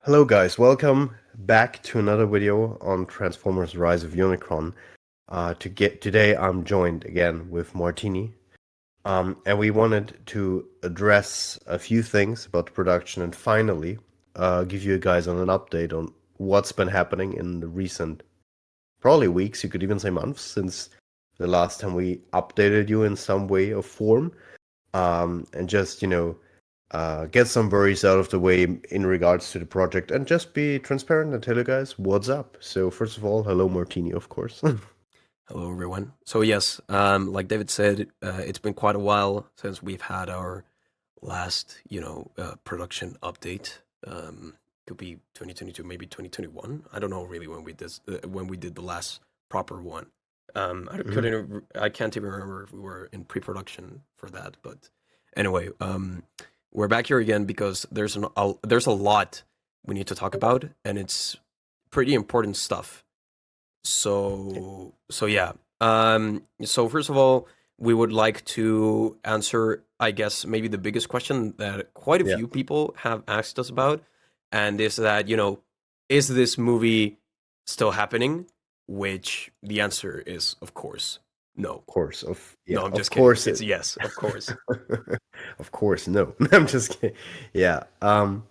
Hello guys, welcome back to another video on Transformers Rise of Unicron. Today I'm joined again with Martini. And we wanted to address a few things about the production and finally give you guys an update on what's been happening in the recent probably weeks, you could even say months, since the last time we updated you in some way or form. And just, get some worries out of the way in regards to the project and just be transparent and tell you guys what's up. So, first of all, hello, Martini, of course. Hello, everyone. So yes, like David said, it's been quite a while since we've had our last, production update. Could be 2022, maybe 2021. I don't know really when we did the last proper one. Mhm. I can't even remember if we were in pre-production for that. But anyway, we're back here again because there's a lot we need to talk about, and it's pretty important stuff. So yeah. So first of all, we would like to answer, I guess, maybe the biggest question that quite a Yeah, few people have asked us about, and is that, is this movie still happening? Which the answer is, of course, no. of course. No, I'm Of just kidding. course It's it. yes, of course. Of course, no. I'm just kidding. Yeah.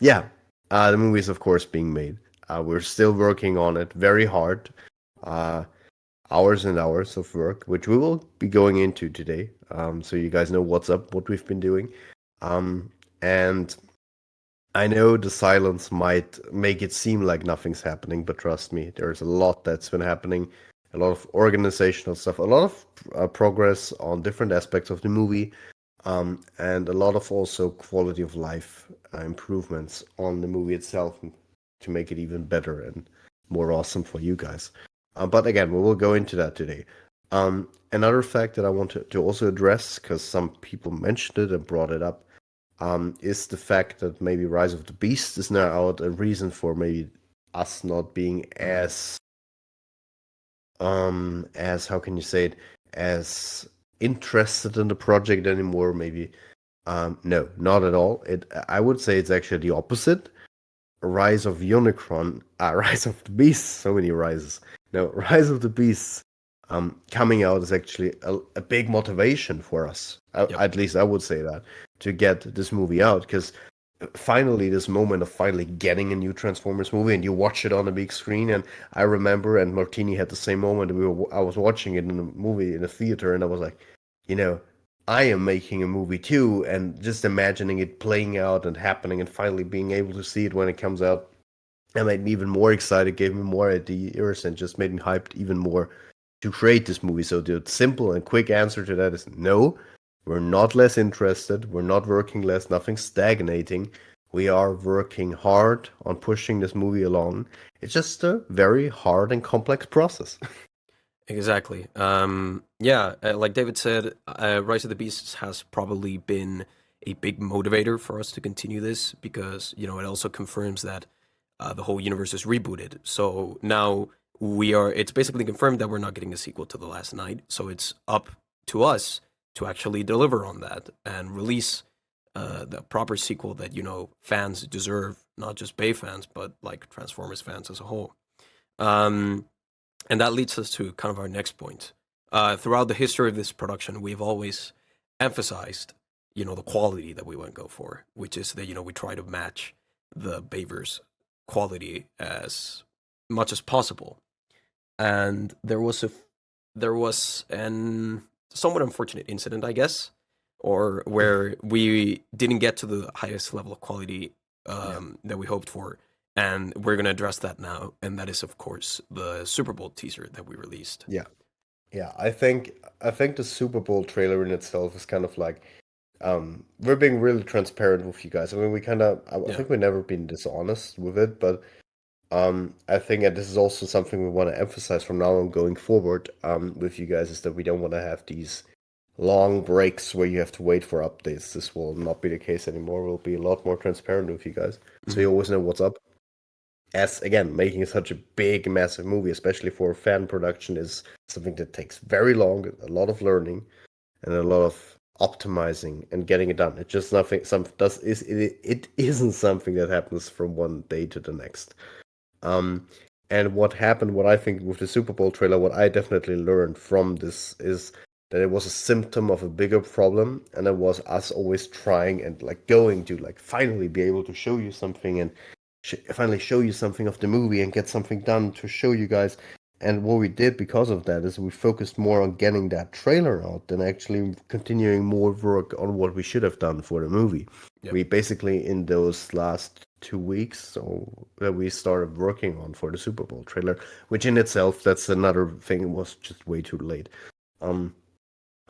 Yeah. The movie is of course being made. We're still working on it very hard. Uh, Hours and hours of work, which we will be going into today. So you guys know what's up, what we've been doing. And I know the silence might make it seem like nothing's happening, but trust me, there's a lot that's been happening, a lot of organizational stuff, a lot of progress on different aspects of the movie, and a lot of also quality of life improvements on the movie itself to make it even better and more awesome for you guys. But again, we will go into that today. Another fact that I want to also address, because some people mentioned it and brought it up, is the fact that maybe Rise of the Beast is now out, a reason for maybe us not being Mhm. as how can you say it, as interested in the project anymore. Maybe no, not at all. I would say it's actually the opposite. Rise of Unicron, Rise of the Beast, so many rises. No, Rise of the Beast coming out is actually a big motivation for us. Yep. At least I would say that, to get this movie out, because finally, this moment of finally getting a new Transformers movie, and you watch it on a big screen. And I remember, and Martini had the same moment. I was watching it in a movie in a theater, and I was like, you know, I am making a movie too, and just imagining it playing out and happening, and finally being able to see it when it comes out, that made me even more excited, gave me more ideas, and just made me hyped even more to create this movie. So the simple and quick answer to that is no. We're not less interested. We're not working less. Nothing's stagnating. We are working hard on pushing this movie along. It's just a very hard and complex process. Exactly. Yeah, like David said, Rise of the Beasts has probably been a big motivator for us to continue this because, it also confirms that the whole universe is rebooted. So now it's basically confirmed that we're not getting a sequel to The Last Night. So it's up to us to actually deliver on that and release the proper sequel that, fans deserve, not just Bay fans, but like Transformers fans as a whole. Um, and that leads us to kind of our next point. Throughout the history of this production, we've always emphasized, the quality that we want to go for, which is that, we try to match the Bayverse quality as much as possible. And there was an somewhat unfortunate incident, I guess, or where we didn't get to the highest level of quality Yeah. that we hoped for, and we're gonna address that now. And that is, of course, the Super Bowl teaser that we released. Yeah. Yeah. I think the Super Bowl trailer in itself is kind of like, we're being really transparent with you guys. I mean, we kind of, I Yeah. think we've never been dishonest with it, but I think that this is also something we want to emphasize from now on going forward, with you guys, is that we don't want to have these long breaks where you have to wait for updates. This will not be the case anymore. We'll be a lot more transparent with you guys, so you Mhm. always know what's up. As again, making such a big, massive movie, especially for fan production, is something that takes very long, a lot of learning, and a lot of optimizing and getting it done. It's just nothing. It isn't something that happens from one day to the next. Um, and what happened, what I think with the Super Bowl trailer, what I definitely learned from this is that it was a symptom of a bigger problem, and it was us always trying and like going to like finally be able to show you something and finally show you something of the movie and get something done to show you guys. And what we did because of that is we focused more on getting that trailer out than actually continuing more work on what we should have done for the movie. Yep. We basically, in those last 2 weeks, so that we started working on for the Super Bowl trailer, which in itself, that's another thing, was just way too late. Um,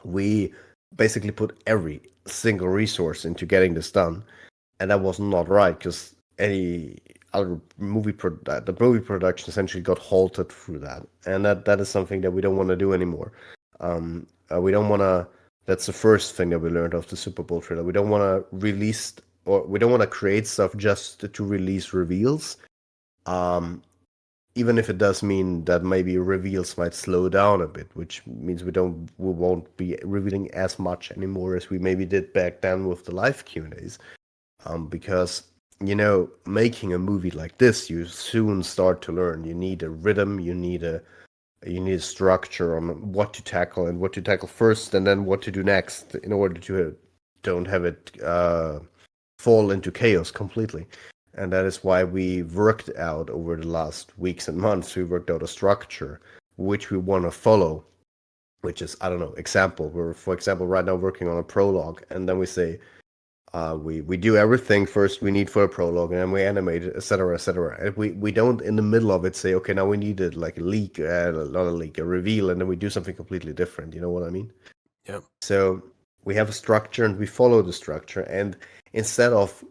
we basically put every single resource into getting this done, and that was not right because any other the movie production essentially got halted through that, and that is something that we don't want to do anymore. We don't want to. That's the first thing that we learned of the Super Bowl trailer. We don't want to release, or we don't want to create stuff just to release reveals. Um, Even if it does mean that maybe reveals might slow down a bit, which means we won't be revealing as much anymore as we maybe did back then with the live Q&As. Because making a movie like this, you soon start to learn. You need a rhythm, you need a structure on what to tackle and what to tackle first, and then what to do next in order to don't have it fall into chaos completely. And that is why we worked out over the last weeks and months. We worked out a structure which we want to follow, which is, I don't know, example. We're, for example, right now working on a prologue, and then we say, we do everything first we need for a prologue, and then we animate it, etc., etc. And we don't in the middle of it say, okay, now we need it like a leak, not a leak, a reveal, and then we do something completely different. You know what I mean? Yeah. So we have a structure and we follow the structure, and instead of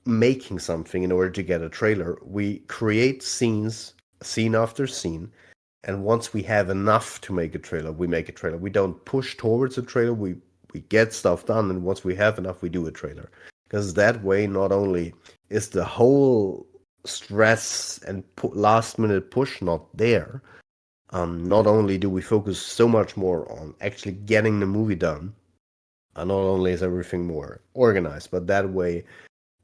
making something in order to get a trailer, we create scenes, scene after scene, and once we have enough to make a trailer, we make a trailer. We don't push towards a trailer. We get stuff done, and once we have enough, we do a trailer. Because that way, not only is the whole stress and last minute push not there, not only do we focus so much more on actually getting the movie done, not only is everything more organized, but that way,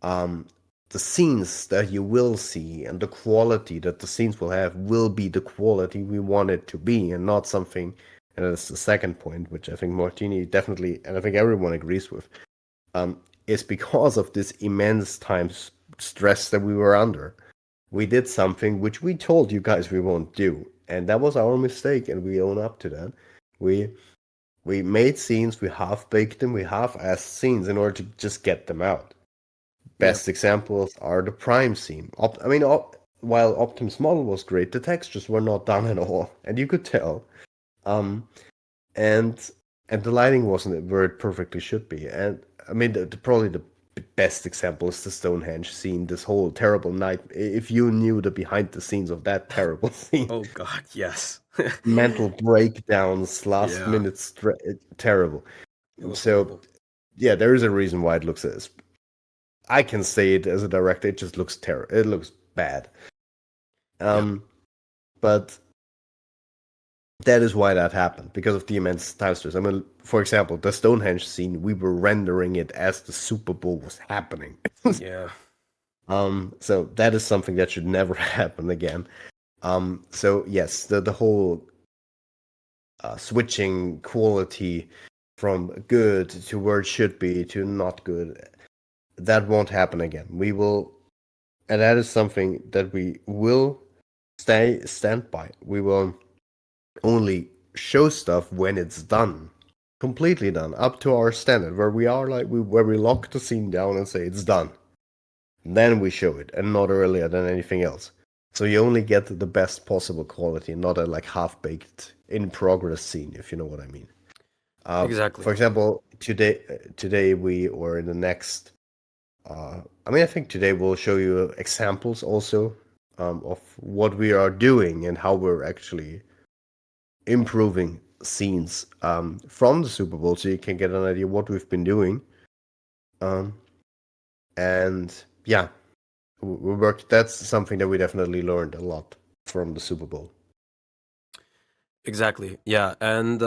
the scenes that you will see and the quality that the scenes will have will be the quality we want it to be, and not something. And that's the second point, which I think Martini definitely, and I think everyone agrees with, is because of this immense time stress that we were under. We did something which we told you guys we won't do, and that was our mistake, and we own up to that. We made scenes, we half baked them, we half-assed scenes in order to just get them out. Best examples are the Prime scene. While Optimus model was great, the textures were not done at all, and you could tell. And the lighting wasn't where it perfectly should be. And I mean, probably the best example is the Stonehenge scene. This whole terrible night. If you knew the behind the scenes of that terrible scene, Oh God, yes. mental breakdowns, last Yeah, minute terrible. it was So horrible. yeah, there is a reason why it looks as. I can say it as a director. It just looks terrible. It looks bad. Yeah, But that is why that happened, because of the immense time stress. I mean, for example, the Stonehenge scene, we were rendering it as the Super Bowl was happening. yeah, So that is something that should never happen again. So yes, the whole switching quality from good to where it should be to not good, that won't happen again. We will, and that is something that we will stand by. We will only show stuff when it's done, completely done, up to our standard, where we are like where we lock the scene down and say it's done. Then we show it, and not earlier than anything else. So you only get the best possible quality, not a like half-baked in progress scene, if you know what I mean. exactly. For example, today we, or in the next, I think today we'll show you examples also of what we are doing and how we're actually improving scenes from the Super Bowl, so you can get an idea what we've been doing. And yeah, we worked. That's something that we definitely learned a lot from the Super Bowl. Exactly. Yeah. And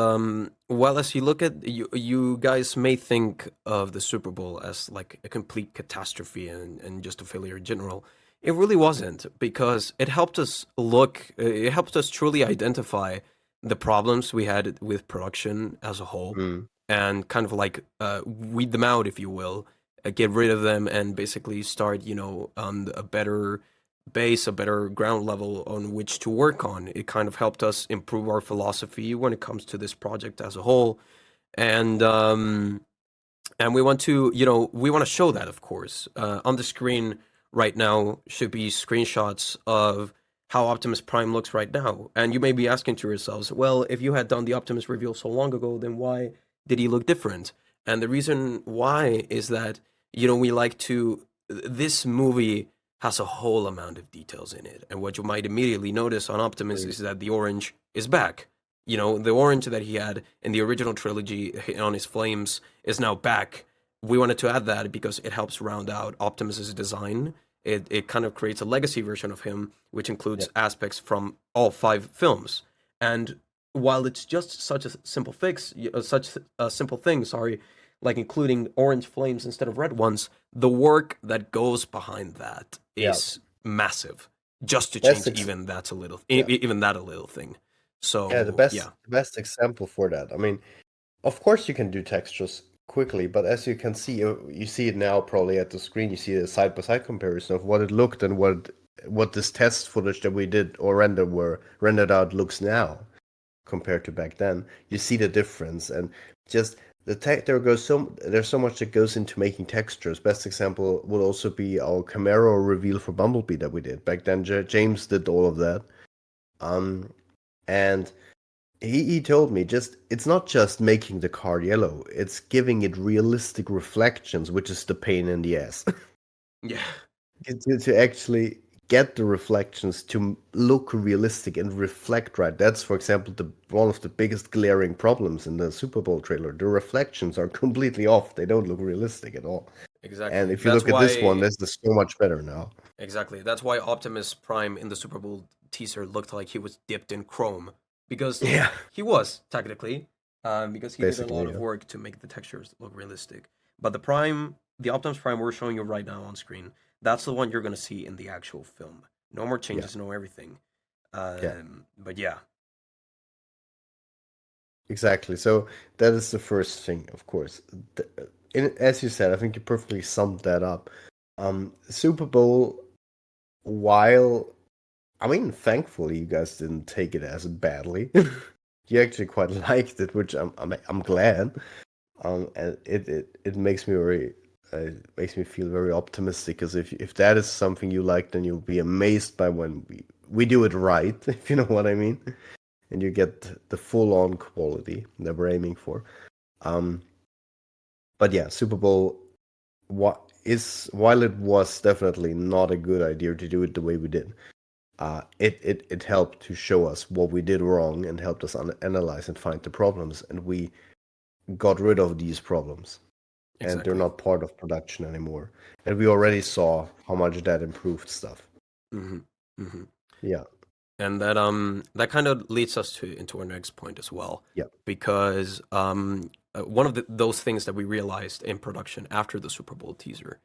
well, as you look at you guys may think of the Super Bowl as like a complete catastrophe and just a failure in general. It really wasn't because it helped us it helped us truly identify the problems we had with production as a whole Mm, and kind of like weed them out, if you will, get rid of them and basically start, on a better base, a better ground level on which to work on. It kind of helped us improve our philosophy when it comes to this project as a whole, and we want to, we want to show that, of course, on the screen right now should be screenshots of how Optimus Prime looks right now, and you may be asking to yourselves, well, if you had done the Optimus reveal so long ago, then why did he look different? And the reason why is that we like to this movie has a whole amount of details in it. And what you might immediately notice on Optimus mm, is that the orange is back. The orange that he had in the original trilogy on his flames is now back. We wanted to add that because it helps round out Optimus's design. It kind of creates a legacy version of him, which yeah, includes aspects from all 5 films. And while it's just such a simple such a simple thing, sorry, like including orange flames instead of red ones, the work that goes behind that yeah. is massive. Just to Best change ex- yeah, even that a little thing. yeah. So yeah, The best example for that. I mean, of course, you can do textures quickly, but as you can see, you see it now probably at the screen. You see a side by side comparison of what it looked and what this test footage that we did or rendered out looks now compared to back then. You see the difference, and just there's so much that goes into making textures. Best example would also be our Camaro reveal for Bumblebee that we did back then. James did all of that, and he told me just it's not just making the car yellow, it's giving it realistic reflections, which is the pain in the ass. yeah, To actually get the reflections to look realistic and reflect right. That's, for example, the one of the biggest glaring problems in the Super Bowl trailer. The reflections are completely off. They don't look realistic at all. And exactly. if you look at this one, this is so much better now. That's why Optimus Prime in the Super Bowl teaser looked like he was dipped in chrome because Yeah, he was technically, because he did a lot basically, of yeah. work to make the textures look realistic. But the Optimus Prime we're showing you right now on screen, that's the one you're gonna see in the actual film. No more Yeah, changes, no everything. yeah, But yeah, exactly. So that is the first thing, of course. As you said, I think you perfectly summed that up. Super Bowl, while I mean, thankfully, you guys didn't take it as badly. You actually quite liked it, which I'm glad. And it makes me feel very optimistic, because if that is something you like, then you'll be amazed by when we do it right, if you know what I mean, and you get the full on quality that we're aiming for. Um, but yeah, Super Bowl, while it was definitely not a good idea to do it the way we did, it helped to show us what we did wrong and helped us analyze and find the problems, and we got rid of these problems, and they're exactly. not part of production anymore. And we already saw how much that improved stuff. hmm hmm Yeah, And that kind of leads us to into our next point as well, yeah, because one of those things that we realized in production after the Super Bowl teaser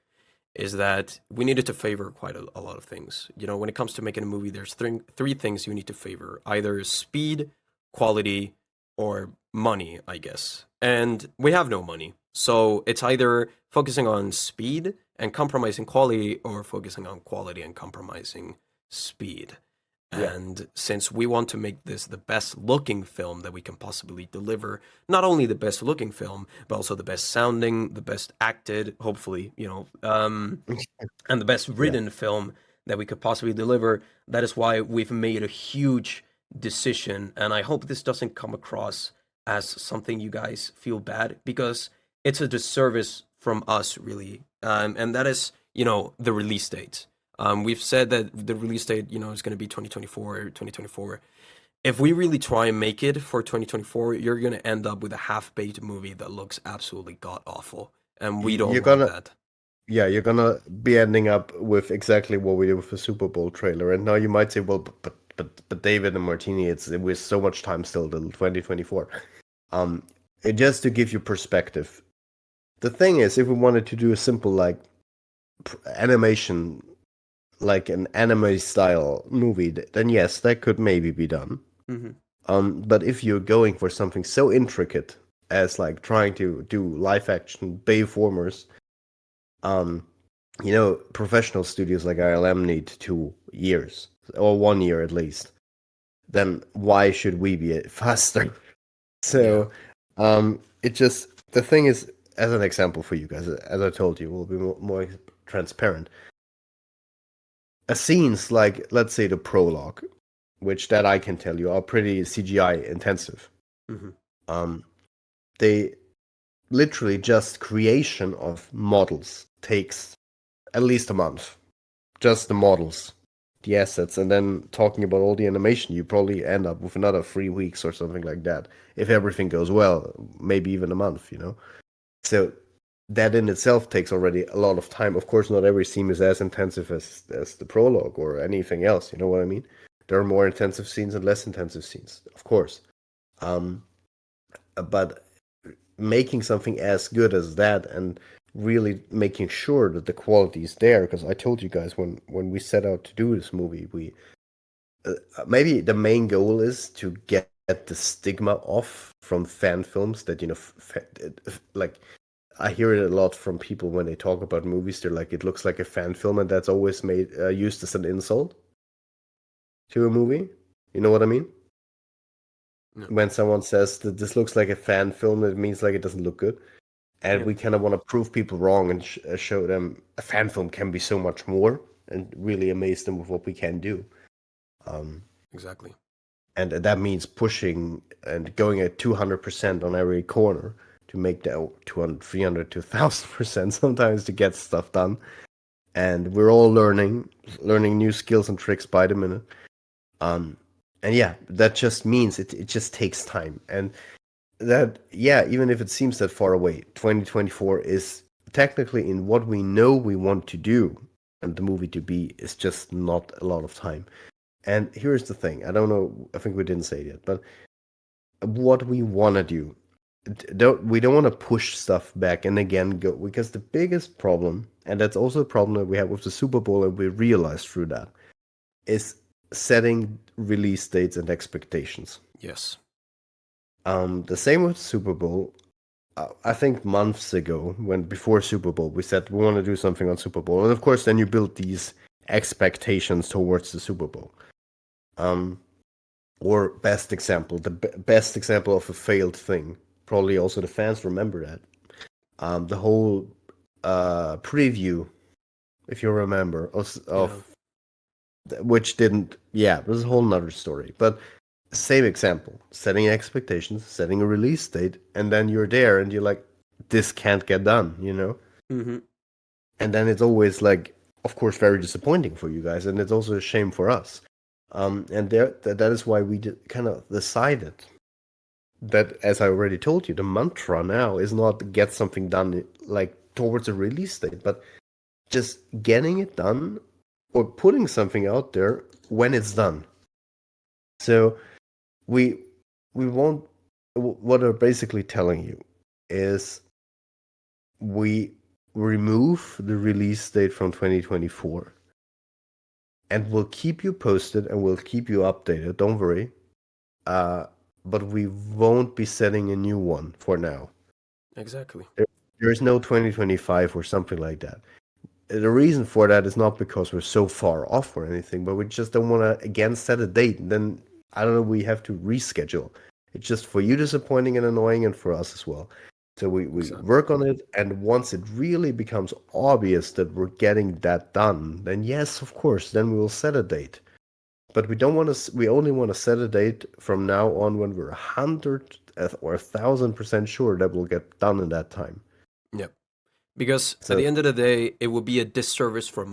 is that we needed to favor quite a lot of things. When it comes to making a movie, there's three things you need to favor: either speed, quality, or money, I guess. And we have no money, so it's either focusing on speed and compromising quality, or focusing on quality and compromising speed. yeah, And since we want to make this the best looking film that we can possibly deliver, not only the best looking film, but also the best sounding, the best acted, hopefully, and the best yeah, written film that we could possibly deliver, that is why we've made a huge decision. And I hope this doesn't come across as something you guys feel bad, because it's a disservice from us, really. And that is, the release date. We've said that the release date, is going to be 2024 or 2024. If we really try and make it for 2024, you're going to end up with a half-baked movie that looks absolutely god awful, and we don't you're want gonna that. yeah, you're gonna be ending up with exactly what we did with the Super Bowl trailer. And now you might say, well, but but David and Martini, it was so much time still till 2024. Um, just to give you perspective, the thing is, if we wanted to do a simple like animation, like an anime style movie, then yes, that could maybe be done. Hmm. But if you're going for something so intricate as like trying to do live action Bayformers, um, professional studios like ILM need 2 years or 1 year at least. Then why should we be faster? Yeah. So, it just the thing is, as an example for you guys, as I told you, we'll be more transparent. A scenes like, let's say, the prologue, which that I can tell you are pretty CGI intensive. Hmm. Um, they literally just creation of models takes at least a month. Just the models, the assets, and then talking about all the animation, you probably end up with another 3 weeks or something like that. If everything goes well, maybe even a month. So that in itself takes already a lot of time. Of course, not every scene is as intensive as the prologue or anything else. You know what I mean? There are more intensive scenes and less intensive scenes, of course. Um, but making something as good as that and really making sure that the quality is there, because I told you guys when we set out to do this movie, we maybe the main goal is to get the stigma off from fan films that like I hear it a lot from people when they talk about movies. They're like, it looks like a fan film, and that's always made used as an insult to a movie. You know what I mean? No. When someone says that this looks like a fan film, it means like it doesn't look good. And Yep. we kind of want to prove people wrong and show them a fan film can be so much more, and really amaze them with what we can do. Um, Exactly. and that means pushing and going at 200% on every corner to make that 200, 300 to 1,000% sometimes to get stuff done. And we're all learning new skills and tricks by the minute. Um, and yeah, that just means it just takes time. And that, yeah, even if it seems that far away, 2024 is technically in what we know we want to do and the movie to be is just not a lot of time. And here's the thing, I don't know, I think we didn't say it yet, but what we want to do, we don't want to push stuff back and again go, because the biggest problem, and that's also a problem that we have with the Super Bowl, and we realized through that, is setting release dates and expectations. Yes. The same with Super Bowl. I think months ago, when before Super Bowl, we said we want to do something on Super Bowl, and of course, then you build these expectations towards the Super Bowl. Um, or best example, the best example of a failed thing. Probably also the fans remember that. The whole preview, if you remember, Yeah. of which didn't. Yeah, it was a whole nother story. But same example, setting expectations, setting a release date, and then you're there and you're like, this can't get done. Hmm. And then it's always like, of course, very disappointing for you guys, and it's also a shame for us. And that is why we kind of decided that, as I already told you, the mantra now is not get something done like towards a release date, but just getting it done or putting something out there when it's done. So we we won't. What they're basically telling you is we remove the release date from 2024, and we'll keep you posted and we'll keep you updated. Don't worry. Uh, but we won't be setting a new one for now. Exactly. There, there is no 2025 or something like that. The reason for that is not because we're so far off or anything, but we just don't want to again set a date. And then I don't know, we have to reschedule. It's just for you disappointing and annoying, and for us as well. So we Exactly. work on it, and once it really becomes obvious that we're getting that done, then yes, of course, then we will set a date. But we don't want to. We only want to set a date from now on when we're 100 or 1,000% sure that will get done in that time. Yep. Because at So the end of the day, it would be a disservice from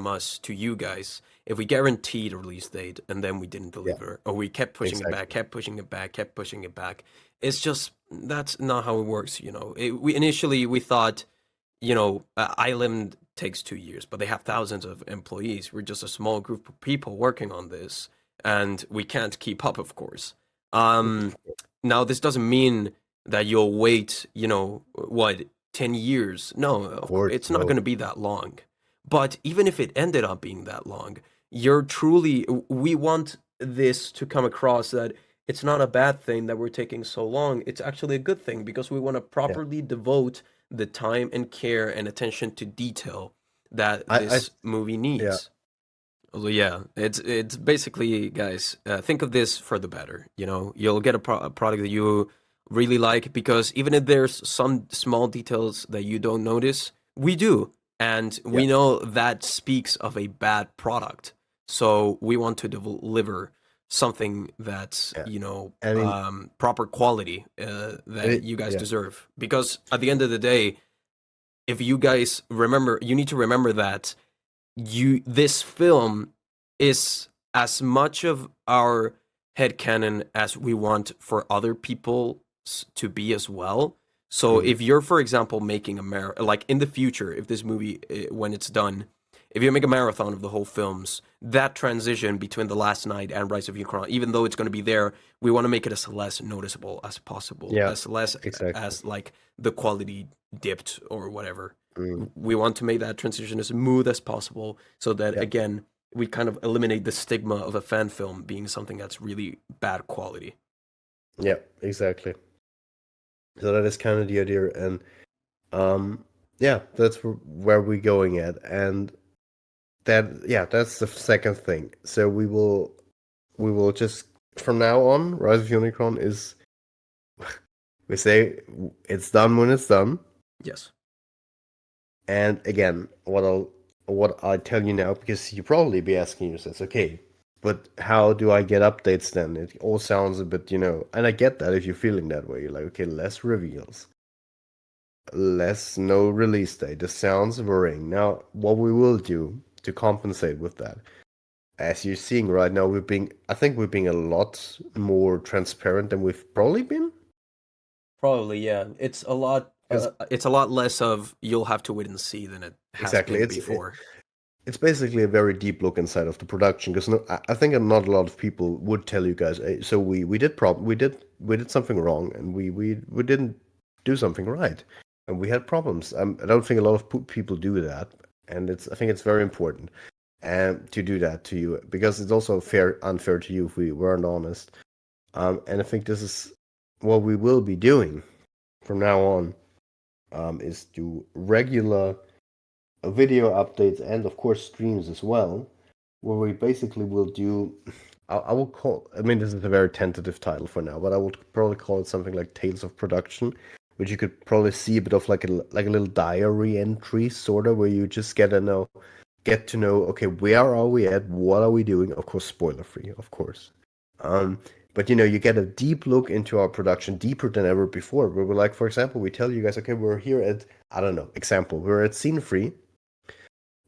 us to you guys if we guaranteed a release date and then we didn't yeah, deliver, or we kept pushing it back, exactly. kept pushing it back, kept pushing it back. It's just that's not how it works, you know. We initially we thought, Island takes 2 years, but they have thousands of employees. We're just a small group of people working on this, and we can't keep up, of course. Um, Now this doesn't mean that you'll wait, 10 years. No, Of course, it's not no. going to be that long. But even if it ended up being that long, you're truly, we want this to come across that it's not a bad thing that we're taking so long. It's actually a good thing because we want to Yeah. properly devote the time and care and attention to detail that I this movie yeah. needs. Well, yeah, it's basically, guys, think of this for the better. You'll get a product that you really like because even if there's some small details that you don't notice, we do, and Yeah. we know that speaks of a bad product. So we want to deliver something that's Yeah. I mean, proper quality that you guys yeah. deserve. Because at the end of the day, if you guys remember, you need to remember that this film is as much of our headcanon as we want for other people to be as well. So Mm. if you're, for example, making like in the future, if this movie, when it's done, if you make a marathon of the whole films, that transition between The Last Night and Rise of Unicron, even though it's going to be there, we want to make it as less noticeable as possible, Yeah. as less Exactly. as like the quality dipped or whatever. Mm. We want to make that transition as smooth as possible so that Yeah. again we kind of eliminate the stigma of a fan film being something that's really bad quality. Yeah. Exactly. So that is kind of the idea, and um, yeah, that's where we're going at, and that's the second thing. So we will just from now on, Rise of Unicron is we say it's done when it's done. Yes. And again, what I tell you now, because you probably be asking yourselves, okay, but how do I get updates then? It all sounds a bit, and I get that if you're feeling that way. You're like, okay, less reveals, less no release date. This sounds worrying. Now, what we will do to compensate with that, as you're seeing right now, I think we're being a lot more transparent than we've probably been. Probably, yeah. Because It's a lot less of you'll have to wait and see than it has exactly, been before. it's basically a very deep look inside of the production. Because no, I think not a lot of people would tell you guys. So we did something wrong, and we didn't do something right, and we had problems. I don't think a lot of people do that, and I think it's very important to do that to you, because it's also unfair to you if we weren't honest. And I think this is what we will be doing from now on, is do regular video updates and of course streams as well, where we basically will do. I will call. I mean, this is a very tentative title for now, but I would probably call it something like Tales of Production, which you could probably see a bit of like a little diary entry, sort of, where you just get to know. Okay, where are we at? What are we doing? Of course, spoiler free, of course. Um, but you get a deep look into our production, deeper than ever before. Where we're like, for example, we tell you guys, okay, we're here at, I don't know, example, we're at scene free,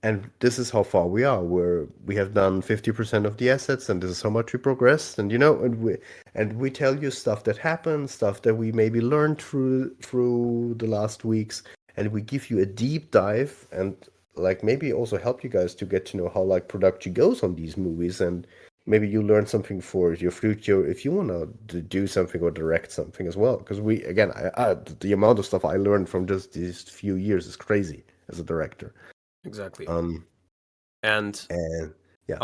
and this is how far we are. We have done 50% of the assets, and this is how much we progressed. And and we tell you stuff that happened, stuff that we maybe learned through the last weeks, and we give you a deep dive, and like maybe also help you guys to get to know how like production goes on these movies, and maybe you learn something for your future if you want to do something or direct something as well. Because the amount of stuff I learned from just these few years is crazy as a director. Exactly. Um, And and yeah,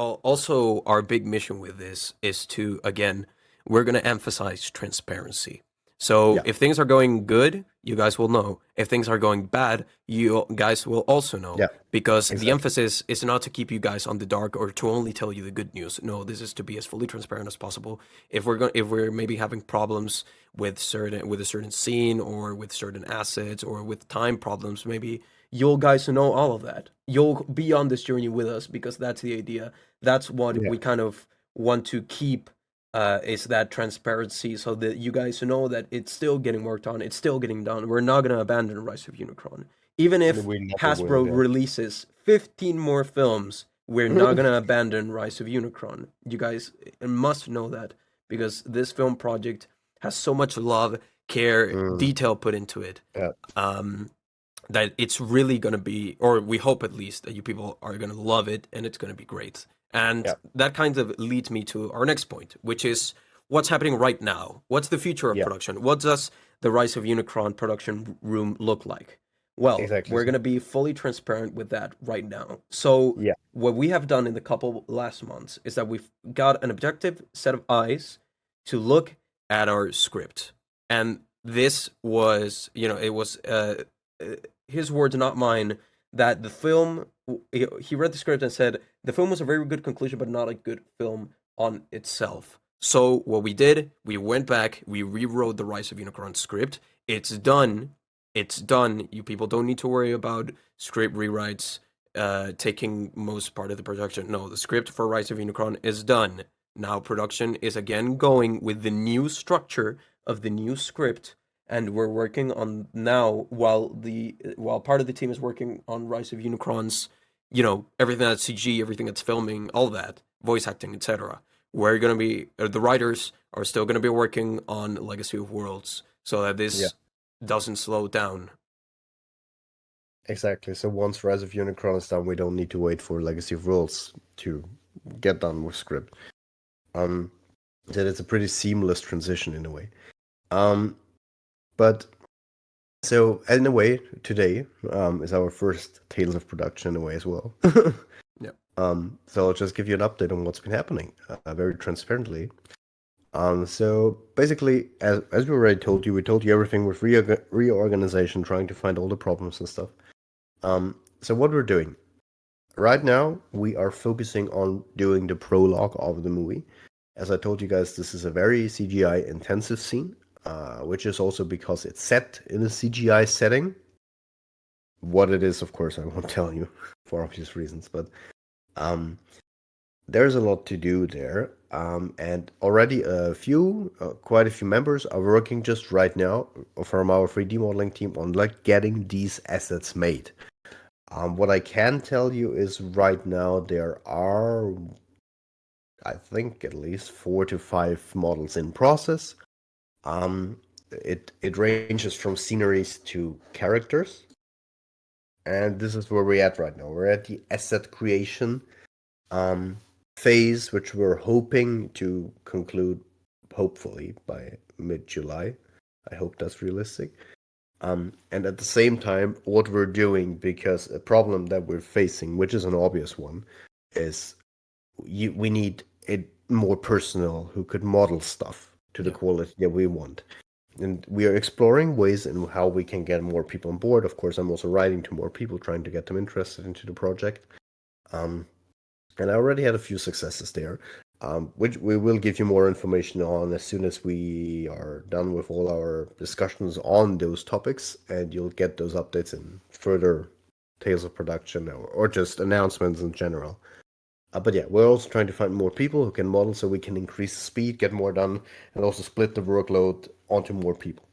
also our big mission with this is to, again, we're going to emphasize transparency. So yeah, if things are going good, you guys will know. If things are going bad, you guys will also know, yeah, because the exactly. emphasis is not to keep you guys on the dark or to only tell you the good news. No, this is to be as fully transparent as possible. If we're maybe having problems with a certain scene or with certain assets or with time problems, maybe you'll guys know all of that. You'll be on this journey with us because that's the idea. That's what Yeah, we kind of want to keep, is that transparency so that you guys know that it's still getting worked on, it's still getting done. We're not going to abandon Rise of Unicron. Even if we never will. Hasbro Yeah, releases 15 more films, we're not going to abandon Rise of Unicron. You guys must know that because this film project has so much love, care, mm, detail put into it. yeah, Um, that it's really going to be, or we hope at least, that you people are going to love it and it's going to be great. And Yeah, that kind of leads me to our next point, which is what's happening right now? What's the future of yeah, production? What does the Rise of Unicron production room look like? Well, exactly. we're going So to be fully transparent with that right now. So, yeah, what we have done in the couple last months is that we've got an objective set of eyes to look at our script. And this was, it was uh, his words, not mine, that the film, he read the script and said, the film was a very good conclusion, but not a good film on itself. So what we did, we went back, we rewrote the Rise of Unicron script. It's done. It's done. You people don't need to worry about script rewrites taking most part of the production. No, the script for Rise of Unicron is done. Now production is again going with the new structure of the new script, and we're working on now while part of the team is working on Rise of Unicron's, everything that's CG, everything that's filming, all that, voice acting, etc. We're gonna be the writers are still gonna be working on Legacy of Worlds so that yeah, this doesn't slow down. exactly. So once Rise of Unicron is done, we don't need to wait for Legacy of Worlds to get done with script. Um, that it's a pretty seamless transition in a way. Um, but so in a way, today is our first Tales of Production in a way as well. Yeah. So I'll just give you an update on what's been happening, very transparently. So basically, as we already told you, we told you everything with reorganization, trying to find all the problems and stuff. So what we're doing right now, we are focusing on doing the prologue of the movie. As I told you guys, this is a very CGI intensive scene, which is also because it's set in a CGI setting. What it is, of course, I won't tell you for obvious reasons, but um, there's a lot to do there. And already quite a few members are working just right now from our 3D modeling team on like getting these assets made. What I can tell you is right now there are, I think, at least 4 to 5 models in process. It ranges from sceneries to characters, and this is where we're at right now. We're at the asset creation um, phase, which we're hoping to conclude, hopefully by mid-July. I hope that's realistic. And at the same time, what we're doing, because a problem that we're facing, which is an obvious one, is we need more personnel who could model stuff to the Yeah. quality that we want. And we are exploring ways in how we can get more people on board. Of course, I'm also writing to more people, trying to get them interested into the project. Um, and I already had a few successes there, which we will give you more information on as soon as we are done with all our discussions on those topics, and you'll get those updates in further tales of production or just announcements in general. But yeah, we're also trying to find more people who can model so we can increase the speed, get more done, and also split the workload onto more people.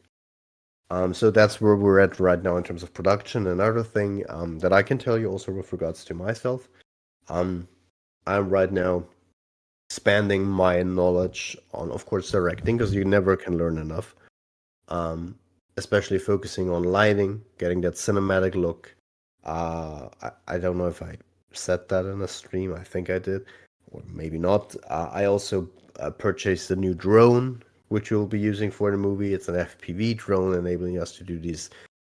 So that's where we're at right now in terms of production. Another thing that I can tell you also with regards to myself, um, I'm right now expanding my knowledge on, of course, directing, because you never can learn enough. Um, Especially focusing on lighting, getting that cinematic look. I don't know if I said that in a stream. I think I did, or maybe not. I also purchased a new drone, which we'll be using for the movie. It's an FPV drone, enabling us to do these.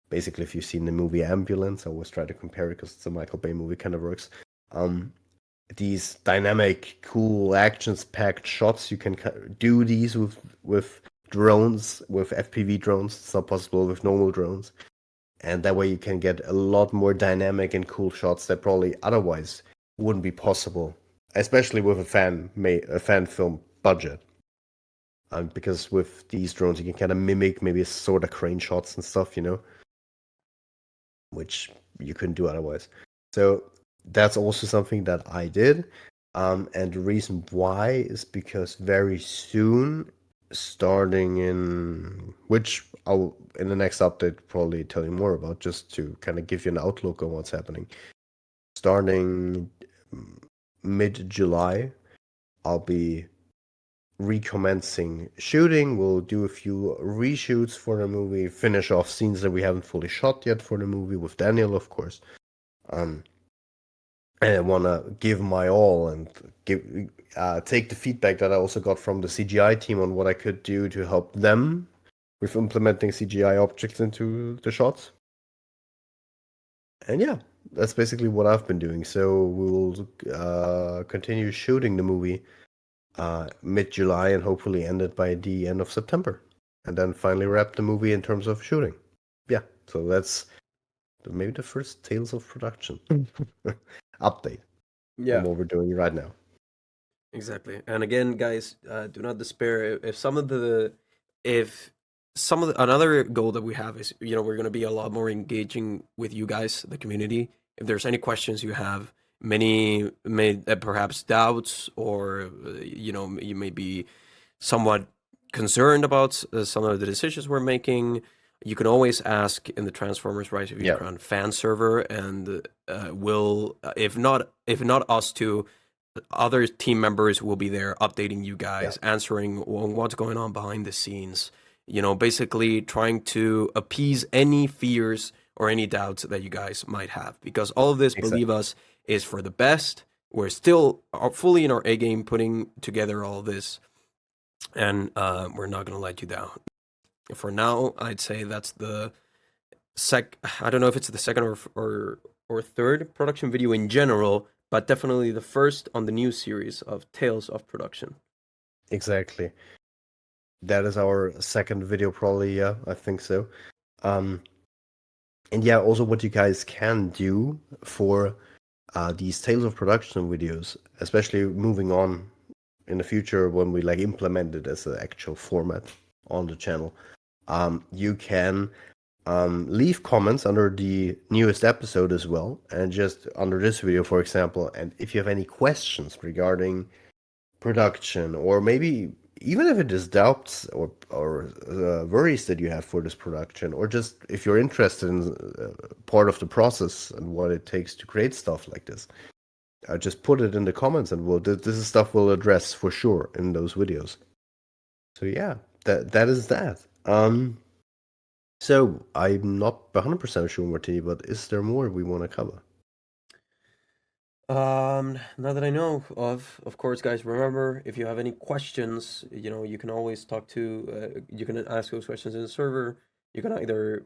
Basically, if you've seen the movie Ambulance, I always try to compare it because it's a Michael Bay movie, kind of works. Um, these dynamic, cool, actions-packed shots. You can do these with drones, with FPV drones. It's not possible with normal drones, and that way you can get a lot more dynamic and cool shots that probably otherwise wouldn't be possible, especially with a fan film budget. Because with these drones, you can kind of mimic maybe sort of crane shots and stuff, which you couldn't do otherwise. So that's also something that I did. And the reason why is because very soon, starting in which I'll in the next update probably tell you more about, just to kind of give you an outlook on what's happening. Starting mid-July, I'll be recommencing shooting. We'll do a few reshoots for the movie, finish off scenes that we haven't fully shot yet for the movie with Daniel, of course. Um, and I want to give my all and give take the feedback that I also got from the CGI team on what I could do to help them with implementing CGI objects into the shots. And yeah, that's basically what I've been doing. So we will continue shooting the movie mid-July and hopefully end it by the end of September, and then finally wrap the movie in terms of shooting. Yeah, so that's maybe the first Tales of Production update on Yeah. what we're doing right now. Exactly. And again, guys, do not despair. If some of another goal that we have is, we're going to be a lot more engaging with you guys, the community. If there's any questions you have, many may perhaps doubts, or you may be somewhat concerned about some of the decisions we're making, you can always ask in the Transformers Rise of Yeah, Unicron fan server, and we'll, if not us two, other team members will be there updating you yeah, guys, answering what's going on behind the scenes. Basically trying to appease any fears or any doubts that you guys might have, because all of this, exactly. believe us, is for the best. We're still fully in our A game putting together all this, and we're not going to let you down. For now, I'd say that's the I don't know if it's the second or third production video in general, but definitely the first on the new series of Tales of Production. Exactly. That is our second video, probably. Yeah, I think so. Um, and yeah, also what you guys can do for these Tales of Production videos, especially moving on in the future when we like implement it as an actual format on the channel. You can leave comments under the newest episode as well, and just under this video, for example. And if you have any questions regarding production, or maybe even if it is doubts or worries that you have for this production, or just if you're interested in part of the process and what it takes to create stuff like this, just put it in the comments, and this is stuff we'll address for sure in those videos. So yeah, that is that. So I'm not 100% sure, Martini, but is there more we want to cover? Not that I know of course, guys, remember, if you have any questions, you can always you can ask those questions in the server. You can either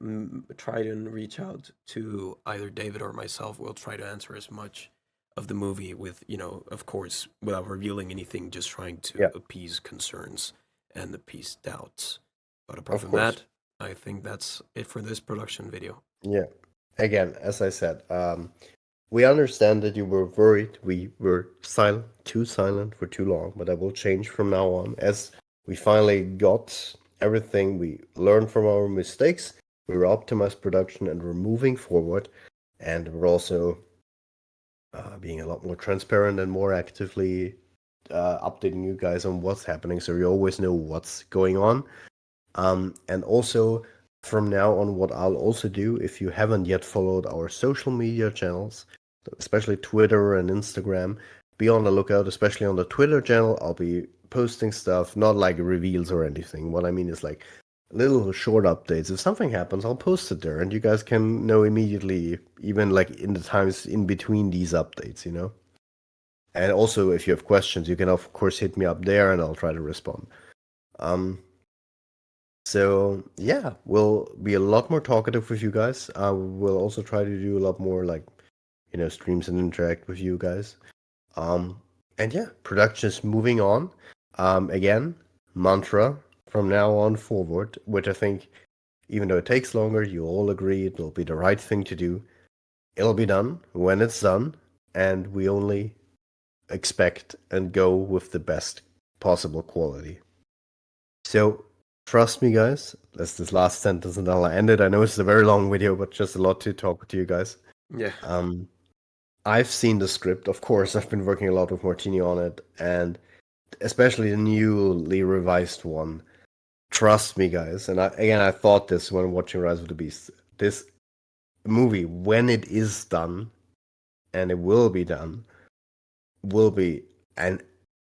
try and reach out to either David or myself. We'll try to answer as much of the movie with, of course, without revealing anything, just trying to Yeah, appease concerns and appease doubts. But apart of from course. that, I think that's it for this production video. Yeah. Again, as I said, we understand that you were worried. We were too silent for too long, but that will change from now on. As we finally got everything, we learned from our mistakes, we were optimized production, and we're moving forward. And we're also being a lot more transparent and more actively updating you guys on what's happening, so you always know what's going on. And also, from now on, what I'll also do, if you haven't yet followed our social media channels, especially Twitter and Instagram, be on the lookout, especially on the Twitter channel. I'll be posting stuff, not like reveals or anything. What I mean is like little short updates. If something happens, I'll post it there, and you guys can know immediately, even like in the times in between these updates, you know? And also, if you have questions, you can, of course, hit me up there and I'll try to respond. Um, so yeah, we'll be a lot more talkative with you guys. We'll also try to do a lot more like, streams and interact with you guys. And yeah, production's moving on. Again, mantra from now on forward, which I think, even though it takes longer, you all agree it will be the right thing to do. It'll be done when it's done, and we only expect and go with the best possible quality. So trust me, guys. That's this last sentence, and I'll end it. I know it's a very long video, but just a lot to talk to you guys. Yeah. Um, I've seen the script, of course. I've been working a lot with Martini on it, and especially the newly revised one. Trust me, guys. And I thought this when watching Rise of the Beast. This movie, when it is done, and it will be done, will be an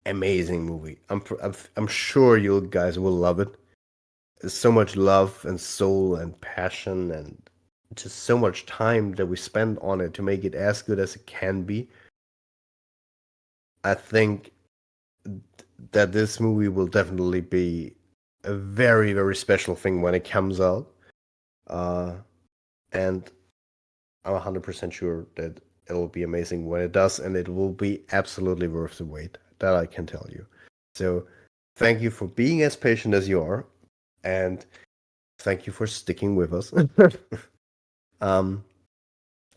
amazing movie. I'm sure you guys will love it. There's so much love and soul and passion and just so much time that we spend on it to make it as good as it can be. I think that this movie will definitely be a very, very special thing when it comes out. And I'm 100% sure that it will be amazing when it does, and it will be absolutely worth the wait. That I can tell you. So, thank you for being as patient as you are, and thank you for sticking with us. um,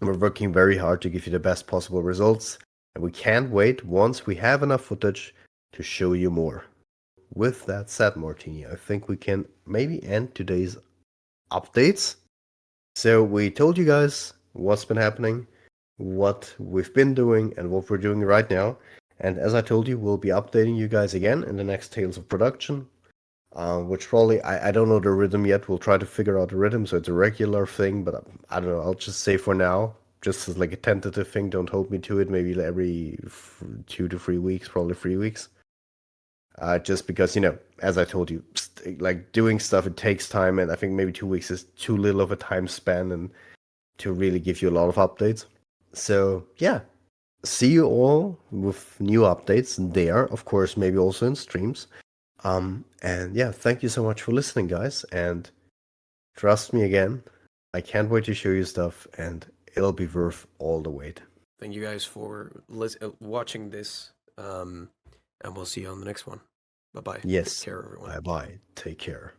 we're working very hard to give you the best possible results, and we can't wait once we have enough footage to show you more. With that said, Martini, I think we can maybe end today's updates. So we told you guys what's been happening, what we've been doing, and what we're doing right now. And as I told you, we'll be updating you guys again in the next Tales of Production, which probably, I don't know the rhythm yet. We'll try to figure out the rhythm so it's a regular thing, but I don't know. I'll just say for now, just as like a tentative thing, don't hold me to it. Maybe every 2 to 3 weeks, probably 3 weeks. Just because, as I told you, like doing stuff, it takes time, and I think maybe 2 weeks is too little of a time span and to really give you a lot of updates. So, yeah, see you all with new updates there, of course, maybe also in streams. And yeah, thank you so much for listening, guys, and trust me again, I can't wait to show you stuff, and it'll be worth all the wait. Thank you guys for watching this, and we'll see you on the next one. Bye bye. Take Yes, care, everyone. bye bye. Take care.